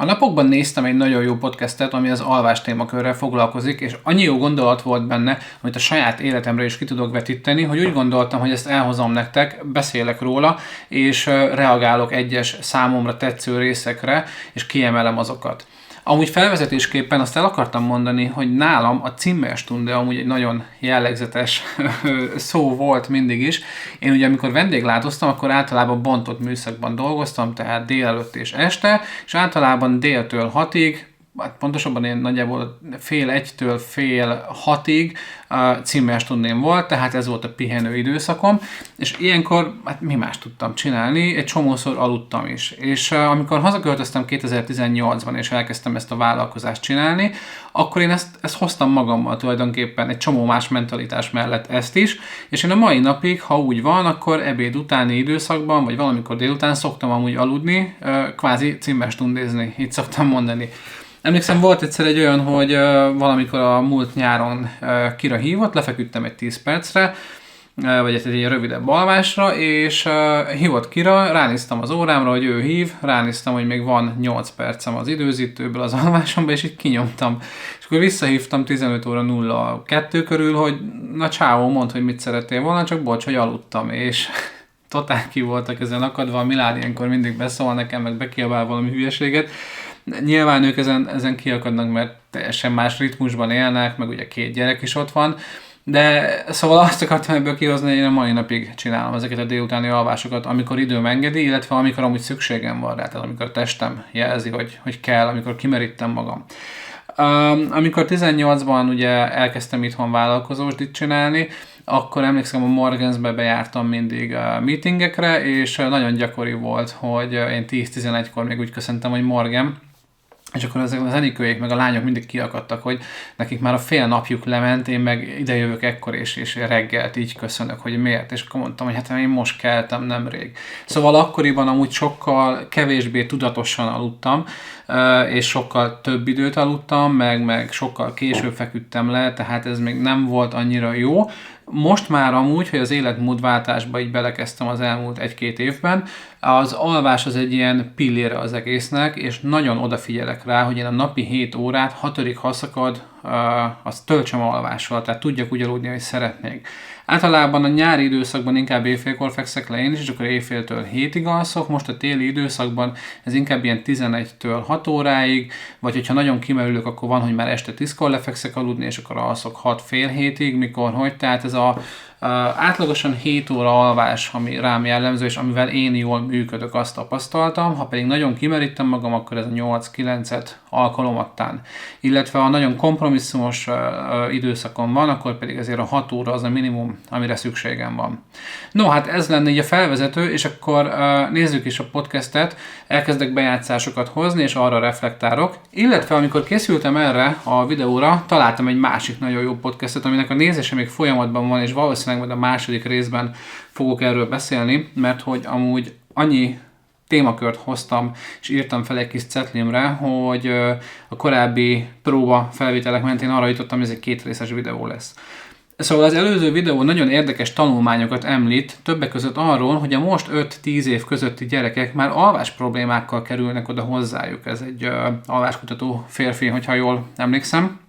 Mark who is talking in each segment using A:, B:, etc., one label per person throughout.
A: A napokban néztem egy nagyon jó podcastet, ami az alvás témakörrel foglalkozik, és annyi jó gondolat volt benne, amit a saját életemre is ki tudok vetíteni, hogy úgy gondoltam, hogy ezt elhozom nektek, beszélek róla, és reagálok egyes számomra tetsző részekre, és kiemelem azokat. Amúgy felvezetésképpen azt el akartam mondani, hogy nálam a Zimmerstunde amúgy egy nagyon jellegzetes szó volt mindig is. Én ugye amikor vendéglátoztam, akkor általában bontott műszakban dolgoztam, tehát délelőtt és este, és általában déltől 6-ig, hát pontosabban én nagyjából fél 1-től fél 6-ig Zimmerstundén volt, tehát ez volt a pihenő időszakom, és ilyenkor hát mi más tudtam csinálni, egy csomószor aludtam is. És amikor hazaköltöztem 2018-ban, és elkezdtem ezt a vállalkozást csinálni, akkor én ezt hoztam magammal tulajdonképpen egy csomó más mentalitás mellett ezt is, és én a mai napig, ha úgy van, akkor ebéd utáni időszakban, vagy valamikor délután szoktam amúgy aludni, kvázi Zimmerstundézni, így szoktam mondani. Emlékszem, volt egyszer egy olyan, hogy valamikor a múlt nyáron Kira hívott, lefeküdtem egy 10 percre, vagy egy rövidebb alvásra, és hívott Kira, ránéztem az órámra, hogy ő hív, ránéztem, hogy még van 8 percem az időzítőből az alvásomba, és így kinyomtam. És akkor visszahívtam 15 óra 02 körül, hogy na csáó, mondd, hogy mit szerettél volna, csak bocs, hogy aludtam, és totál ki voltak ezen akadva, a Milán ilyenkor mindig beszól nekem, meg bekiabál valami hülyeséget. Nyilván ők ezen kiakadnak, mert teljesen más ritmusban élnek, meg ugye 2 gyerek is ott van, de szóval azt akartam ebből kihozni, hogy én a mai napig csinálom ezeket a délutáni alvásokat, amikor időm engedi, illetve amikor amúgy szükségem van rá, tehát amikor a testem jelzi, hogy kell, amikor kimerítem magam. Amikor 18-ban ugye elkezdtem itthon vállalkozósdit csinálni, akkor emlékszem, a Morgansbe bejártam mindig meetingekre, és nagyon gyakori volt, hogy én 10-11-kor még úgy köszöntem, hogy Morgan, és akkor az Enikőjék meg a lányok mindig kiakadtak, hogy nekik már a fél napjuk lement, én meg idejövök ekkor és reggelt így köszönök, hogy miért. És akkor mondtam, hogy hát én most keltem nemrég. Szóval akkoriban amúgy sokkal kevésbé tudatosan aludtam, és sokkal több időt aludtam, meg sokkal később feküdtem le, tehát ez még nem volt annyira jó. Most már amúgy, hogy az életmódváltásba így belekezdtem az elmúlt 1-2 évben, az alvás az egy ilyen pillére az egésznek, és nagyon odafigyelek rá, hogy én a napi 7 órát, 6. ha szakad, azt töltsem alvással, tehát tudjak úgy aludni, hogy szeretnék. Általában a nyári időszakban inkább éjfélkor fekszek le én is, és akkor éjféltől 7-ig alszok, most a téli időszakban ez inkább ilyen 11-től 6 óráig, vagy hogyha nagyon kimerülök, akkor van, hogy már este 10-kor lefekszek aludni, és akkor alszok 6-fél 7-ig, mikor hogy, tehát ez átlagosan 7 óra alvás, ami rám jellemző, és amivel én jól működök, azt tapasztaltam. Ha pedig nagyon kimerítem magam, akkor ez a 8-9-et alkalomattán. Illetve ha nagyon kompromisszumos időszakon van, akkor pedig ezért a 6 óra az a minimum, amire szükségem van. No, hát ez lenne így a felvezető, és akkor nézzük is a podcastet, elkezdek bejátszásokat hozni, és arra reflektálok. Illetve amikor készültem erre a videóra, találtam egy másik nagyon jó podcastet, aminek a nézése még folyamatban van, és valószínűleg majd a második részben fogok erről beszélni, mert hogy amúgy annyi témakört hoztam, és írtam fel egy kis cetlimre, hogy a korábbi próba felvételek mentén arra jutottam, hogy ez egy 2 részes videó lesz. Szóval az előző videó nagyon érdekes tanulmányokat említ, többek között arról, hogy a most 5-10 év közötti gyerekek már alvás problémákkal kerülnek oda hozzájuk. Ez egy alváskutató férfi, hogyha jól emlékszem.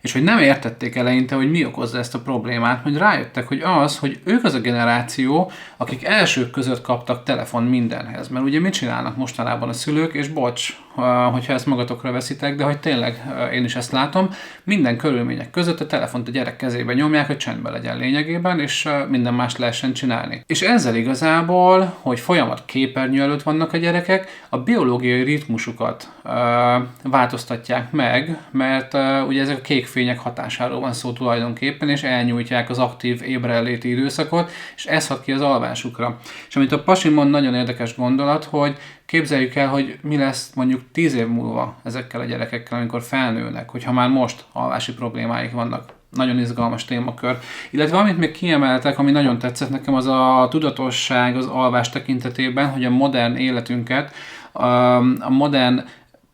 A: És hogy nem értették eleinte, hogy mi okozza ezt a problémát, hogy rájöttek, hogy az, hogy ők az a generáció, akik elsők között kaptak telefon mindenhez. Mert ugye mit csinálnak mostanában a szülők, és bocs, hogyha ezt magatokra veszitek, de hogy tényleg én is ezt látom, minden körülmények között a telefont a gyerek kezébe nyomják, hogy csendben legyen lényegében, és minden más lehessen csinálni. És ezzel igazából, hogy folyamat képernyő előtt vannak a gyerekek, a biológiai ritmusukat változtatják meg, mert ugye ezek a kék fények hatásáról van szó tulajdonképpen, és elnyújtják az aktív ébreléti időszakot, és ez hat ki az alvásukra. És amit a Pasi mond, nagyon érdekes gondolat, hogy képzeljük el, hogy mi lesz mondjuk 10 év múlva ezekkel a gyerekekkel, amikor felnőnek, hogyha már most alvási problémáik vannak. Nagyon izgalmas témakör. Illetve amit még kiemeltek, ami nagyon tetszett nekem, az a tudatosság az alvás tekintetében, hogy a modern életünket, a modern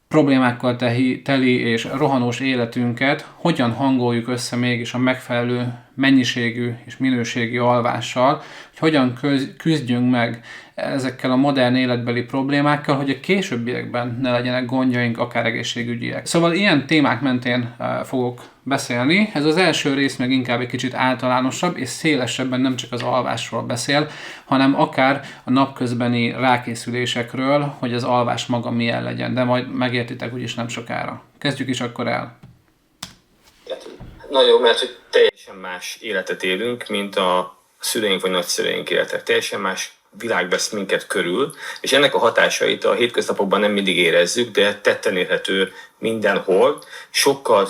A: problémákkal teli és rohanós életünket hogyan hangoljuk össze mégis a megfelelő mennyiségű és minőségi alvással, hogy hogyan küzdjünk meg ezekkel a modern életbeli problémákkal, hogy a későbbiekben ne legyenek gondjaink, akár egészségügyiek. Szóval ilyen témák mentén fogok beszélni. Ez az első rész meg inkább egy kicsit általánosabb, és szélesebben nem csak az alvásról beszél, hanem akár a napközbeni rákészülésekről, hogy az alvás maga milyen legyen, de majd megértitek úgyis nem sokára. Kezdjük is akkor el.
B: Nagyon jó, mert hogy teljesen más életet élünk, mint a szüleink vagy nagyszüleink életek. Teljesen más világ vesz minket körül, és ennek a hatásait a hétköznapokban nem mindig érezzük, de tetten érhető mindenhol. Sokkal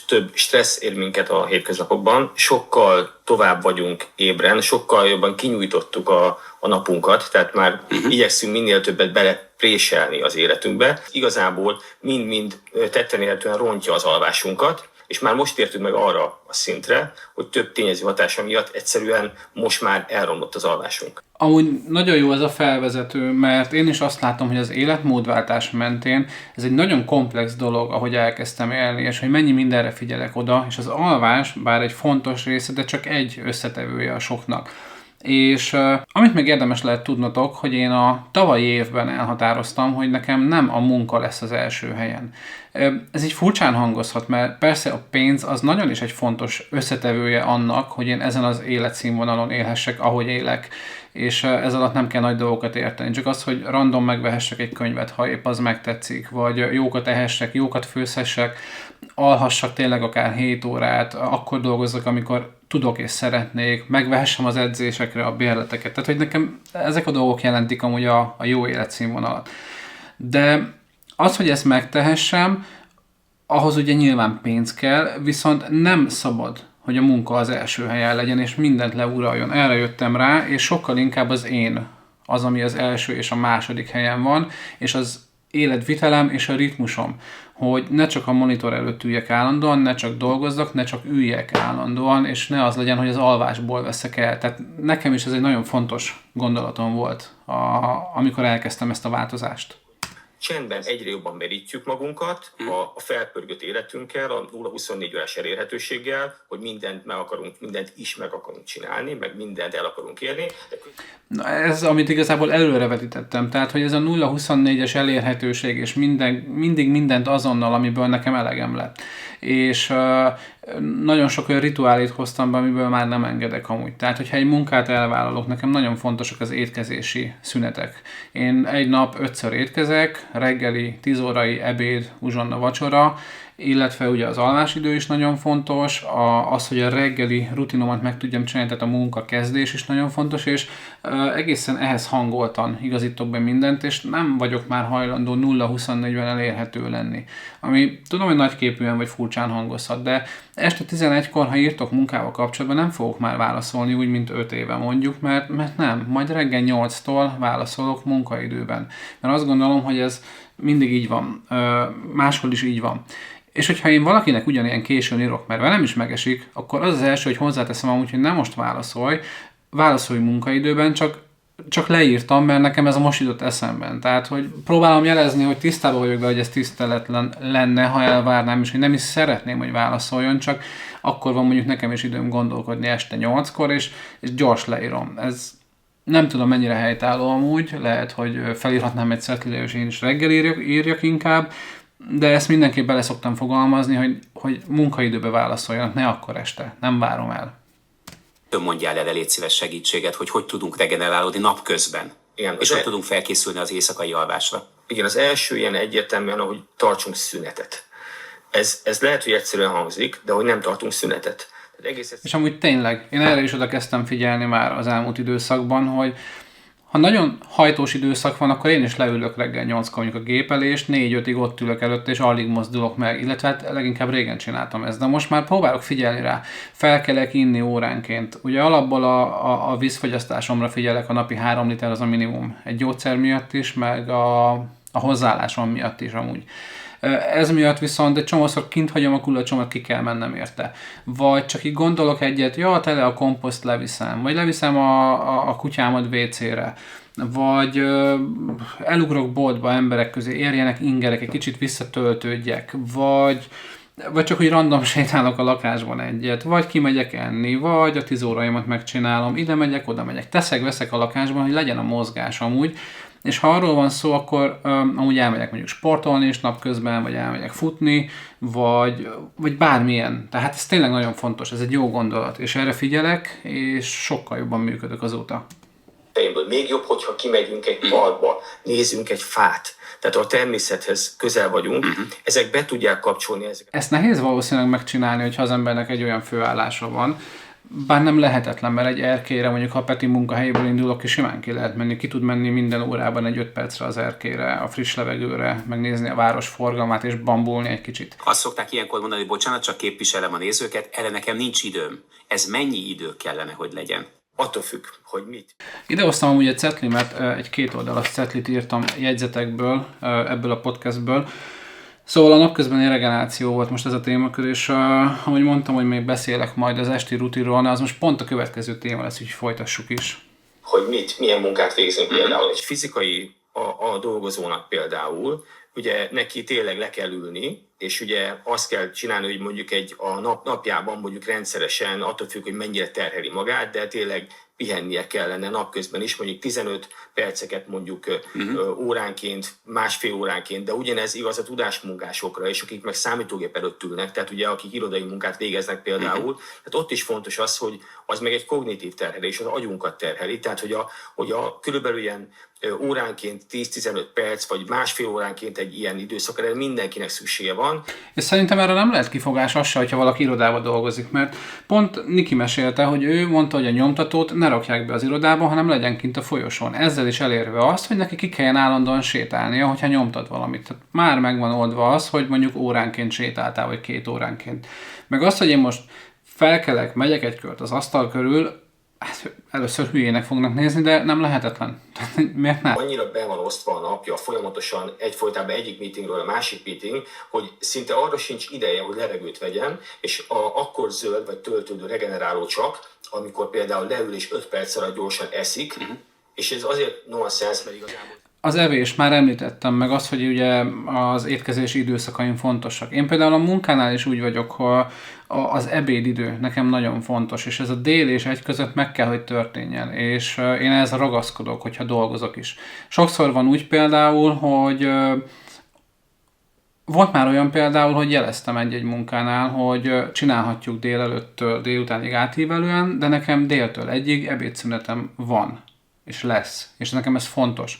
B: több stressz ér minket a hétköznapokban, sokkal tovább vagyunk ébren, sokkal jobban kinyújtottuk a napunkat, tehát már igyekszünk minél többet belepréselni az életünkbe. Igazából mind-mind tetten érhetően rontja az alvásunkat, és már most értünk meg arra a szintre, hogy több tényező hatása miatt egyszerűen most már elromlott az alvásunk.
A: Amúgy nagyon jó ez a felvezető, mert én is azt látom, hogy az életmódváltás mentén ez egy nagyon komplex dolog, ahogy elkezdtem élni, és hogy mennyi mindenre figyelek oda, és az alvás, bár egy fontos része, de csak egy összetevője a soknak. És amit még érdemes lehet tudnotok, hogy én a tavalyi évben elhatároztam, hogy nekem nem a munka lesz az első helyen. Ez így furcsán hangozhat, mert persze a pénz az nagyon is egy fontos összetevője annak, hogy én ezen az életszínvonalon élhessek, ahogy élek, és ez alatt nem kell nagy dolgokat érteni. Csak az, hogy random megvehessek egy könyvet, ha épp az megtetszik, vagy jókat ehessek, jókat főzhessek, alhassak tényleg akár 7 órát, akkor dolgozzak, amikor tudok és szeretnék, megvehessem az edzésekre a bérleteket. Tehát, hogy nekem ezek a dolgok jelentik amúgy a jó életszínvonalat. De az, hogy ezt megtehessem, ahhoz ugye nyilván pénz kell, viszont nem szabad, hogy a munka az első helyen legyen, és mindent leuraljon. Erre jöttem rá, és sokkal inkább az én az, ami az első és a második helyen van, és az életvitelem és a ritmusom, hogy ne csak a monitor előtt üljek állandóan, ne csak dolgozzak, ne csak üljek állandóan, és ne az legyen, hogy az alvásból veszek el. Tehát nekem is ez egy nagyon fontos gondolatom volt, amikor elkezdtem ezt a változást.
B: Csendben egyre jobban merítjük magunkat a felpörgött életünkkel, a 0-24 órás elérhetőséggel, hogy mindent is meg akarunk csinálni, meg mindent el akarunk érni.
A: Na ez, amit igazából előrevetítettem, tehát hogy ez a 0-24-es elérhetőség, és mindig mindent azonnal, amiből nekem elegem lett. És nagyon sok olyan rituálét hoztam be, amiből már nem engedek amúgy. Tehát, hogyha egy munkát elvállalok, nekem nagyon fontosak az étkezési szünetek. Én egy nap 5-ször étkezek, reggeli, 10 órai, ebéd, uzsonna, vacsora, illetve ugye az alvásidő is nagyon fontos, az, hogy a reggeli rutinomat meg tudjam csinálni, tehát a munkakezdés is nagyon fontos, és egészen ehhez hangoltan igazítok be mindent, és nem vagyok már hajlandó 0-24-ben elérhető lenni. Ami tudom, hogy nagyképűen vagy furcsán hangozhat, de este 11-kor, ha írtok munkával kapcsolatban, nem fogok már válaszolni úgy, mint 5 éve mondjuk, mert nem, majd reggel 8-tól válaszolok munkaidőben. Mert azt gondolom, hogy ez mindig így van, máshol is így van. És hogyha én valakinek ugyanilyen későn írok, mert velem is megesik, akkor az az első, hogy hozzáteszem amúgy, hogy nem most válaszolj munkaidőben, csak leírtam, mert nekem ez a most jutott eszemben. Tehát, hogy próbálom jelezni, hogy tisztában vagyok be, hogy ez tiszteletlen lenne, ha elvárnám, és hogy nem is szeretném, hogy válaszoljon, csak akkor van mondjuk nekem is időm gondolkodni este 8-kor, és gyors leírom. Ez nem tudom mennyire helytálló amúgy, lehet, hogy felírhatnám egy szettlire, és én is reggel írjak inkább, de ezt mindenképp bele szoktam fogalmazni, hogy munkaidőbe válaszoljanak, ne akkor este, nem várom el.
C: Mondjál el légy szíves segítséget, hogy tudunk regenerálódni napközben, igen, és hogy tudunk felkészülni az éjszakai alvásra.
B: Igen, az első ilyen egyértelműen, hogy tartsunk szünetet. Ez lehet, hogy egyszerűen hangzik, de hogy nem tartunk szünetet.
A: És amúgy tényleg, én erre is oda kezdtem figyelni már az elmúlt időszakban, hogy ha nagyon hajtós időszak van, akkor én is leülök reggel 8-kor mondjuk a gép elé, és 4-5-ig ott ülök előtte, és alig mozdulok meg, illetve hát leginkább régen csináltam ezt, de most már próbálok figyelni rá. Felkelek inni óránként. Ugye alapból a vízfogyasztásomra figyelek, a napi 3 liter az a minimum. Egy gyógyszer miatt is, meg a hozzáállásom miatt is amúgy. Ez miatt viszont egy csomószor kint hagyom a kulacsomat, ki kell mennem érte. Vagy csak így gondolok egyet, tele a komposzt leviszem, vagy leviszem a kutyámat WC-re, vagy elugrok boltba emberek közé, érjenek ingerek, egy kicsit visszatöltődjek, vagy vagy csak úgy random sétálok a lakásban egyet, vagy kimegyek enni, vagy a 10 óraimat megcsinálom, ide megyek, oda megyek, teszek-veszek a lakásban, hogy legyen a mozgás amúgy, és ha arról van szó, akkor amúgy elmegyek mondjuk sportolni is napközben, vagy elmegyek futni, vagy bármilyen. Tehát ez tényleg nagyon fontos, ez egy jó gondolat, és erre figyelek, és sokkal jobban működök azóta.
B: Még jobb, hogyha kimegyünk egy parkba, nézzünk egy fát, tehát a természethez közel vagyunk, ezek be tudják kapcsolni ezeket.
A: Ezt nehéz valószínűleg megcsinálni, hogyha az embernek egy olyan főállása van, bár nem lehetetlen, mert egy erkélyre, mondjuk ha Peti munkahelyéből indulok, és simán ki lehet menni, ki tud menni minden órában egy 5 percre az erkélyre, a friss levegőre, megnézni a város forgalmát, és bambulni egy kicsit.
C: Azt szokták ilyenkor mondani, bocsánat, csak képviselem a nézőket, erre nekem nincs időm. Ez mennyi idő kellene, hogy legyen?
B: Attól függ, hogy mit.
A: Idehoztam amúgy egy cetlimet, egy 2 oldalas cetlit írtam jegyzetekből, ebből a podcastből. Szóval a napközbeni regeneráció volt most ez a témakör, és ahogy mondtam, hogy még beszélek majd az esti rutinról, az most pont a következő téma lesz, úgyhogy folytassuk is.
B: Hogy milyen munkát végzünk például. Egy fizikai a dolgozónak például, ugye neki tényleg le kell ülni, és ugye azt kell csinálni, hogy mondjuk a napjában mondjuk rendszeresen, attól függ, hogy mennyire terheli magát, de tényleg pihennie kellene napközben is, mondjuk 15 perceket mondjuk óránként, másfél óránként, de ugyanez igaz a tudásmunkásokra, és akik meg számítógép előtt ülnek, tehát ugye akik irodai munkát végeznek például, tehát ott is fontos az, hogy az meg egy kognitív terhelés, az agyunkat terheli, tehát hogy a körülbelül ilyen óránként 10-15 perc, vagy másfél óránként egy ilyen időszakra mindenkinek szüksége van.
A: És szerintem erre nem lehet kifogás az se, hogyha valaki irodába dolgozik, mert pont Niki mesélte, hogy ő mondta, hogy a nyomtatót ne rakják be az irodába, hanem legyen kint a folyosón. Ezzel is elérve azt, hogy neki ki kelljen állandóan sétálnia, hogyha nyomtat valamit. Tehát már megvan oldva az, hogy mondjuk óránként sétáltál, vagy 2 óránként. Meg az, hogy én most felkelek, megyek egy kört az asztal körül, hát először hülyének fognak nézni, de nem lehetetlen. Miért nem?
B: Annyira be van osztva a napja, folyamatosan egyfolytában egyik meetingről a másik meeting, hogy szinte arra sincs ideje, hogy levegőt vegyen, és akkor zöld vagy töltődő regeneráló csak, amikor például leül és 5 perc alatt gyorsan eszik, és ez azért nonsense, mert igazából...
A: Az evés, már említettem meg azt, hogy ugye az étkezési időszakaim fontosak. Én például a munkánál is úgy vagyok, hogy az ebédidő nekem nagyon fontos, és ez a dél és egy között meg kell, hogy történjen, és én ehhez ragaszkodok, hogyha dolgozok is. Sokszor van úgy például, hogy volt már olyan például, hogy jeleztem egy munkánál, hogy csinálhatjuk délelőttől délutánig átívelően, de nekem déltől egyig ebédszünetem van, és lesz, és nekem ez fontos.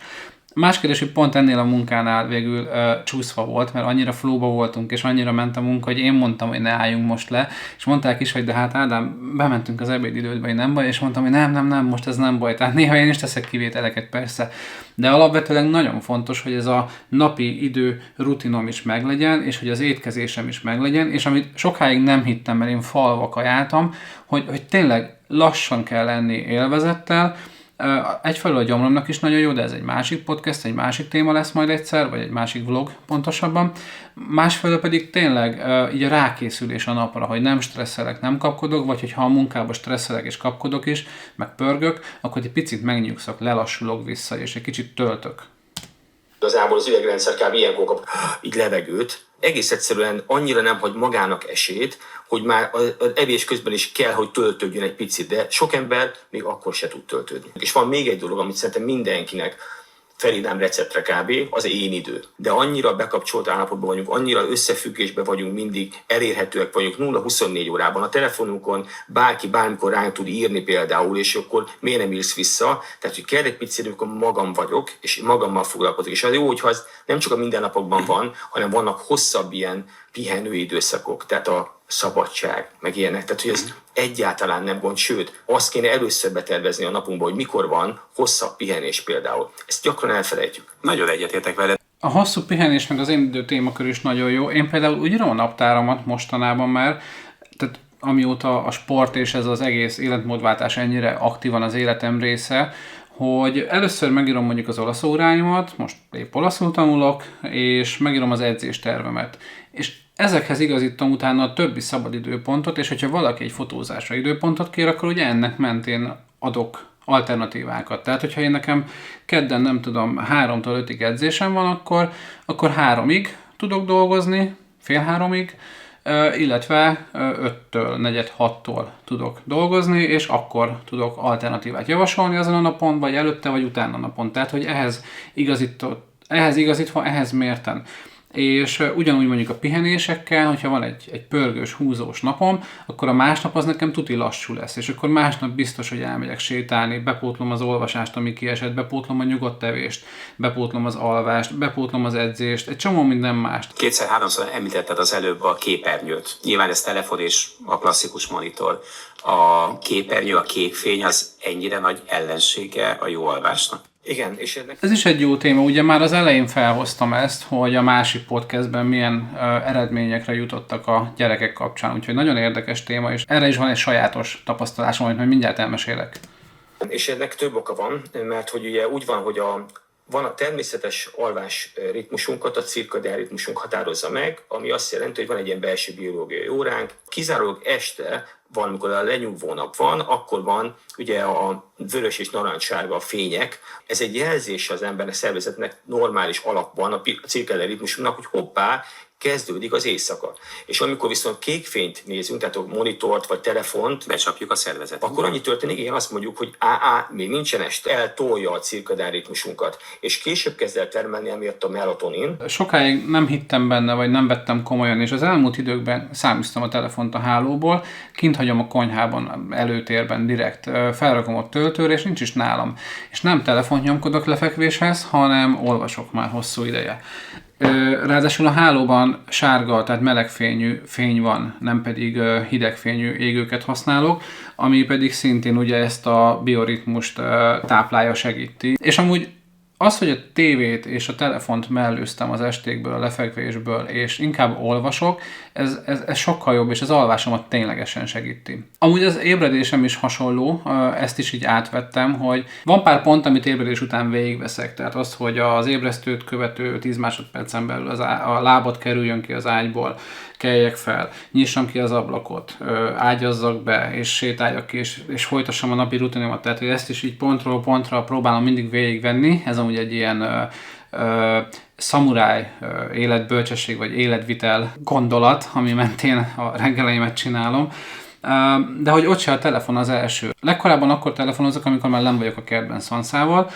A: Más kérdés, hogy pont ennél a munkánál végül csúszva volt, mert annyira flowba voltunk, és annyira ment a munka, hogy én mondtam, hogy ne álljunk most le, és mondták is, hogy de hát Ádám, bementünk az ebédidődbe, hogy nem baj, és mondtam, hogy nem, most ez nem baj, tehát néha én is teszek kivételeket persze, de alapvetően nagyon fontos, hogy ez a napi idő rutinom is meglegyen, és hogy az étkezésem is meglegyen, és amit sokáig nem hittem, mert én falva kajáltam, hogy tényleg lassan kell lenni élvezettel. Egyfelől a gyomromnak is nagyon jó, de ez egy másik podcast, egy másik téma lesz majd egyszer, vagy egy másik vlog pontosabban. Másfelől pedig tényleg így a rákészülés a napra, hogy nem stresszelek, nem kapkodok, vagy hogyha a munkába stresszelek és kapkodok is, meg pörgök, akkor egy picit megnyugszok, lelassulok vissza, és egy kicsit töltök.
B: Igazából az idegrendszer kb. Ilyenkor kap így levegőt, egész egyszerűen annyira nem hagy magának esélyt, hogy már az evés közben is kell, hogy töltődjön egy picit, de sok ember még akkor se tud töltődni. És van még egy dolog, amit szerintem mindenkinek felírnám receptre kb. Az én idő. De annyira bekapcsolt állapotban vagyunk, annyira összefüggésben vagyunk mindig, elérhetőek vagyunk 0-24 órában. A telefonunkon bárki bármikor ránk tud írni például, és akkor miért nem írsz vissza? Tehát, hogy kell egy picit, amikor magam vagyok, és magammal foglalkozok. És az jó, hogyha az nem csak a mindennapokban van, hanem vannak hosszabb ilyen pihenő időszakok, tehát a szabadság, meg ilyenek. Tehát, hogy ez egyáltalán nem gond, sőt, azt kéne először betervezni a napunkban, hogy mikor van hosszabb pihenés például. Ezt gyakran elfelejtjük.
C: Nagyon egyetértek veled.
A: A hosszú pihenés meg az én idő témakör is nagyon jó. Én például úgy írom a naptáramat mostanában már, tehát amióta a sport és ez az egész életmódváltás ennyire aktívan az életem része, hogy először megírom mondjuk az olasz óráimat, most épp olaszul tanulok, és megírom az edzéstervemet. És ezekhez igazítom utána a többi szabadidőpontot, és hogyha valaki egy fotózásra időpontot kér, akkor ugye ennek mentén adok alternatívákat. Tehát, hogyha én nekem kedden nem tudom 3-től 5-ig edzésem van, akkor 3-ig tudok dolgozni, fél 3-ig, illetve 5-től, 4-6-tól tudok dolgozni, és akkor tudok alternatívát javasolni azon a napon, vagy előtte, vagy utána a napon. Tehát, hogy ehhez igazítva, ehhez mérten. És ugyanúgy mondjuk a pihenésekkel, hogyha van egy pörgős, húzós napom, akkor a másnap az nekem tuti lassú lesz, és akkor másnap biztos, hogy elmegyek sétálni, bepótlom az olvasást, ami kiesett, bepótlom a nyugodt tevést, bepótlom az alvást, bepótlom az edzést, egy csomó minden mást.
C: 2-3-szor említetted az előbb a képernyőt. Nyilván ez telefon és a klasszikus monitor. A képernyő, a kék fény az ennyire nagy ellensége a jó alvásnak.
B: Igen, és
A: ez is egy jó téma, ugye már az elején felhoztam ezt, hogy a másik podcastben milyen eredményekre jutottak a gyerekek kapcsán, úgyhogy nagyon érdekes téma, és erre is van egy sajátos tapasztalásom, amit majd mindjárt elmesélek.
B: És ennek több oka van, mert hogy ugye úgy van, hogy van a természetes alvás ritmusunkat, a cirkadián ritmusunk határozza meg, ami azt jelenti, hogy van egy ilyen belső biológiai óránk. Kizárólag este van, amikor a lenyugvó nap van, akkor van ugye a vörös és narancssárga fények. Ez egy jelzés az embernek, szervezetnek normális alapban a cirkadián ritmusunknak, hogy hoppá, kezdődik az éjszaka. És amikor viszont kék fényt nézünk, tehát a monitort vagy telefont,
C: becsapjuk a szervezetet.
B: Akkor annyi történik, igen, azt mondjuk, hogy még nincsen este, eltolja a cirkadián ritmusunkat. És később kezd el termelni emiatt a melatonin.
A: Sokáig nem hittem benne, vagy nem vettem komolyan, és az elmúlt időkben száműztem a telefont a hálóból, kint hagyom a konyhában, előtérben direkt, felrakom a töltőre, és nincs is nálam. És nem telefont nyomkodok lefekvéshez, hanem olvasok már hosszú ideje. Ráadásul a hálóban sárga, tehát melegfényű fény van, nem pedig hidegfényű égőket használok, ami pedig szintén ugye ezt a bioritmust táplálja, segíti. És amúgy az, hogy a tévét és a telefont mellőztem az estékből, a lefekvésből, és inkább olvasok, ez sokkal jobb, és az alvásomat ténylegesen segíti. Amúgy az ébredésem is hasonló, ezt is így átvettem, hogy van pár pont, amit ébredés után végigveszek, tehát az, hogy az ébresztőt követő 10 másodpercen belül a lábad kerüljön ki az ágyból, keljek fel, nyissam ki az ablakot, ágyazzak be, és sétáljak ki, és folytassam a napi rutinomat. Tehát, hogy ezt is így pontról pontra próbálom mindig végigvenni. Ez amúgy egy ilyen szamuráj életbölcsesség, vagy életvitel gondolat, ami mentén a reggeleimet csinálom. De hogy ott se a telefon az első. Legkorábban akkor telefonozok, amikor már nem vagyok a kertben szanszával,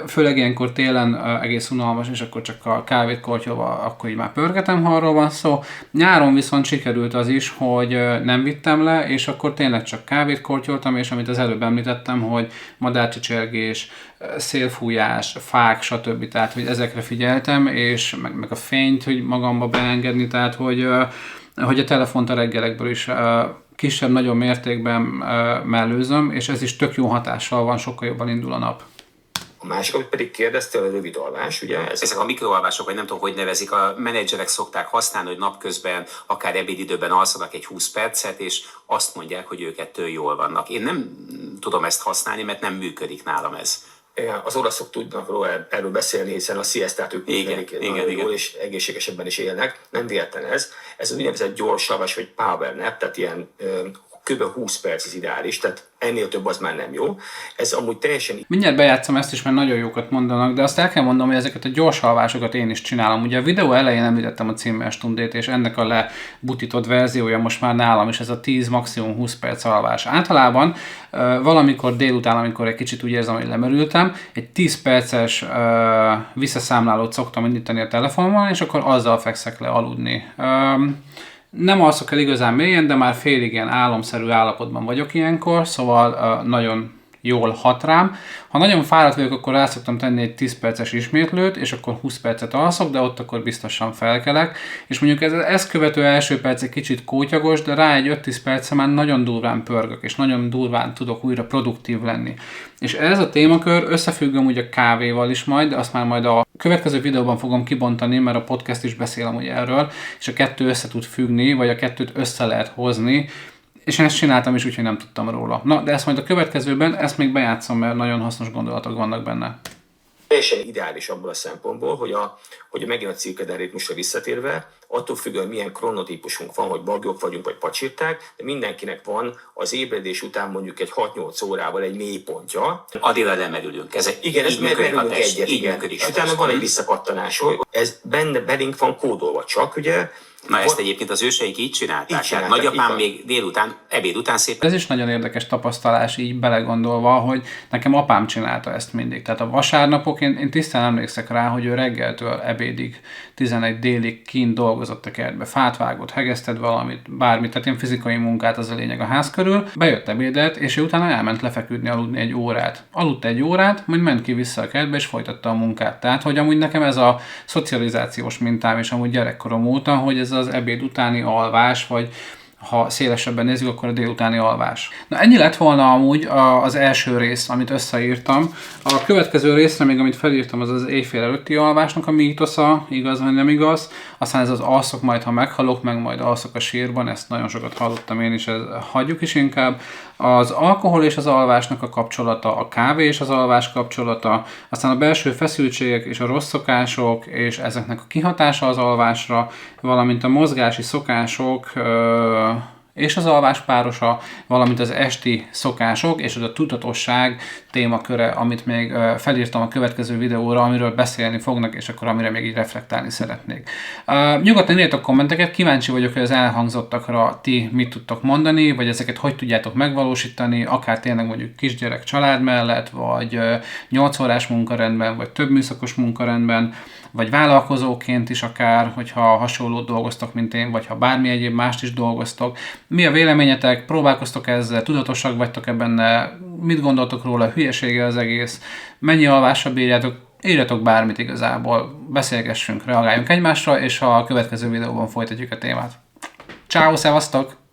A: főleg ilyenkor télen egész unalmas, és akkor csak a kávét kortyolva, akkor így már pörgetem, ha arról van szó. Nyáron viszont sikerült az is, hogy nem vittem le, és akkor tényleg csak kávét kortyoltam, és amit az előbb említettem, hogy madárcsicsergés, szélfújás, fák, stb. Tehát, hogy ezekre figyeltem, és meg a fényt, hogy magamba beengedni, tehát, hogy a telefont a reggelekből is kisebb-nagyobb mértékben mellőzöm, és ez is tök jó hatással van, sokkal jobban indul a nap.
B: A másik, amit pedig kérdeztél, a rövid alvás, ugye?
C: Ezek a mikroalvások, vagy nem tudom, hogy nevezik, a menedzserek szokták használni, hogy napközben, akár ebédidőben alszanak egy 20 percet, és azt mondják, hogy ők ettől jól vannak. Én nem tudom ezt használni, mert nem működik nálam ez.
B: Az olaszok tudnak erről beszélni, hiszen a siestát ők igen. Jól és egészségesebben is élnek. Nem véletlen ez. Ez az úgynevezett gyors alvás, vagy power nap, tehát ilyen kb. 20 perc az ideális, tehát ennél több az már nem jó. Ez amúgy teljesen...
A: Mindjárt bejátszom ezt is, mert nagyon jókat mondanak, de azt el kell mondanom, hogy ezeket a gyors alvásokat én is csinálom. Ugye a videó elején említettem a címmestundét, és ennek a lebutított verziója most már nálam is, ez a 10, maximum 20 perc alvás. Általában valamikor délután, amikor egy kicsit úgy érzem, hogy lemerültem, egy 10 perces visszaszámlálót szoktam indítani a telefonomon, és akkor azzal fekszek le aludni. Nem alszok el igazán mélyen, de már félig ilyen álomszerű állapotban vagyok ilyenkor, szóval nagyon jól hat rám. Ha nagyon fáradt vagyok, akkor rá szoktam tenni egy 10 perces ismétlőt, és akkor 20 percet alszok, de ott akkor biztosan felkelek. És mondjuk ez követő első perc egy kicsit kótyagos, de rá egy 5-10 percen már nagyon durván pörgök, és nagyon durván tudok újra produktív lenni. És ez a témakör összefügg amúgy a kávéval is majd, de azt már majd a következő videóban fogom kibontani, mert a podcast is beszél amúgy erről, és a kettő össze tud függni, vagy a kettőt össze lehet hozni, és én ezt csináltam is, úgyhogy nem tudtam róla. Na, de ezt majd a következőben, ezt még bejátszom, mert nagyon hasznos gondolatok vannak benne.
B: Teljesen ideális abból a szempontból, hogy megint a cirkadián ritmusra visszatérve, attól függően milyen kronotípusunk van, hogy bagyok vagyunk, vagy pacsirták, de mindenkinek van az ébredés után mondjuk egy 6-8 órával egy mélypontja.
C: Addigra lemerülünk.
B: Igen, ez merülünk egyet, igen. És utána van egy visszapattanás, ez belénk van kódolva, csak ugye
C: Na ezt egyébként az őseink így csinálták.
B: Így csinálták,
C: Nagyapám
B: így
C: még délután, ebéd után szépen.
A: Ez is nagyon érdekes tapasztalás így belegondolva, hogy nekem apám csinálta ezt mindig. Tehát a vasárnapok, én tisztán emlékszek rá, hogy ő reggeltől ebédig, 11 délig kint dolgozott a kertbe, fát vágott, hegesztett valamit, bármit, tehát ilyen fizikai munkát, az a lényeg a ház körül. Bejött ebédet, és ő utána elment lefeküdni, aludni egy órát. Aludt egy órát, majd ment ki vissza a kertbe, és folytatta a munkát. Tehát, hogy amúgy nekem ez a szocializációs mintám, és amúgy gyerekkorom óta, hogy ez az ebéd utáni alvás, vagy ha szélesebben nézzük, akkor a délutáni alvás. Na ennyi lett volna amúgy az első rész, amit összeírtam. A következő részre még, amit felírtam, az az éjfél előtti alvásnak a mítosza, igaz vagy nem igaz. Aztán ez az alszok majd, ha meghalok, meg majd alszok a sírban, ezt nagyon sokat hallottam én is, hagyjuk is inkább. Az alkohol és az alvásnak a kapcsolata, a kávé és az alvás kapcsolata, aztán a belső feszültségek és a rossz szokások, és ezeknek a kihatása az alvásra, valamint a mozgási szokások, és az alvás párosa, valamint az esti szokások, és az a tudatosság témaköre, amit még felírtam a következő videóra, amiről beszélni fognak, és akkor amire még így reflektálni szeretnék. Nyugodtan írjatok kommenteket, kíváncsi vagyok, hogy az elhangzottakra ti mit tudtok mondani, vagy ezeket hogy tudjátok megvalósítani, akár tényleg mondjuk kisgyerek család mellett, vagy 8 órás munkarendben, vagy több műszakos munkarendben, vagy vállalkozóként is akár, hogyha hasonlót dolgoztok, mint én, vagy ha bármi egyéb mást is dolgoztok. Mi a véleményetek? Próbálkoztok ezzel? Tudatosak vagytok-e benne? Mit gondoltok róla? Hülyesége az egész? Mennyi alvásra bírjátok? Írjatok bármit igazából. Beszélgessünk, reagáljunk egymásra, és a következő videóban folytatjuk a témát. Ciao, szevasztok!